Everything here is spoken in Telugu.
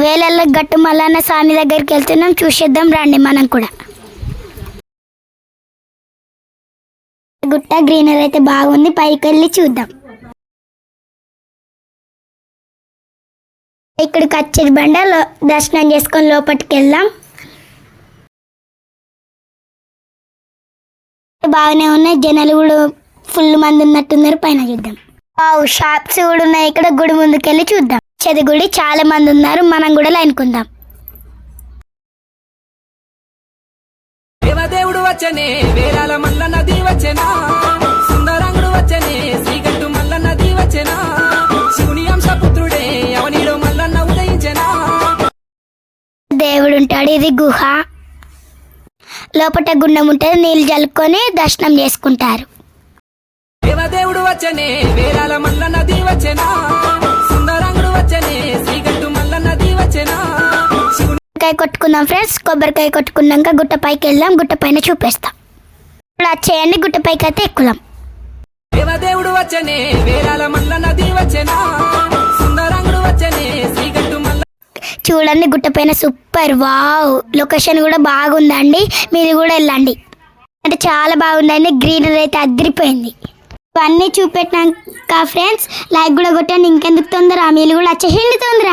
వేలల్లో గట్టు మల్లన్న స్వామి దగ్గరికి వెళ్తున్నాం, చూసేద్దాం రండి మనం కూడా. గుట్ట గ్రీనరీ అయితే బాగుంది, పైకి వెళ్ళి చూద్దాం. ఇక్కడికి వచ్చేది బండ, దర్శనం చేసుకొని లోపలికి వెళ్దాం. బాగానే ఉన్నాయి, జనాలు కూడా ఫుల్ మంది ఉన్నట్టున్నారు. పైన చూద్దాం. షాప్స్ కూడా ఉన్నాయి. ఇక్కడ గుడి ముందుకెళ్ళి చూద్దాం. చది గుడి చాలా మంది ఉన్నారు, మనం కూడా లైన్కుందాం. దేవదేవుడు వచ్చనే వేలాల మల్ల నది వచ్చేనా, సుందరంగుడు వచ్చనే శ్రీగట్టు మల్ల నది వచ్చేనా, శివుని అంశపుత్రుడే అవనిలో మల్లన్న ఉదయించెనా. దేవుడు ఉంటాడు. ఇది గుహ, లోపల గుండం ఉంటుంది, నీళ్ళు జల్లుకొని దర్శనం చేసుకుంటారు. దేవదేవుడు వచ్చనే వేలాల మల్ల నది వచ్చేనా, సుందరంగుడు వచ్చనే శ్రీగట్టు మల్ల నది వచ్చేనా. కొబ్బరికాయ కొట్టుకుందాం ఫ్రెండ్స్. కొబ్బరికాయ కొట్టుకున్నాక గుట్ట పైకి వెళ్దాం, గుట్ట పైన చూపిస్తాం. ఇప్పుడు వచ్చేయండి, గుట్ట పైకి అయితే ఎక్కుదాం. దేవదేవుడు వచ్చనే వేలాల మల్ల నది వచ్చేనా, సుందరంగుడు వచ్చనే శ్రీగట్టు మల్ల. చూడండి గుట్ట పైన సూపర్, వావ్, లొకేషన్ కూడా బాగుందండి. మీరు కూడా వెళ్ళండి, అంటే చాలా బాగుందండి. గ్రీనరీ అయితే అదిరిపోయింది. ఇవన్నీ చూపెట్టినాక ఫ్రెండ్స్ లైక్ కూడా కొట్టండి. ఇంకెందుకు తొందర, మీరు కూడా వచ్చేసింది తొందర.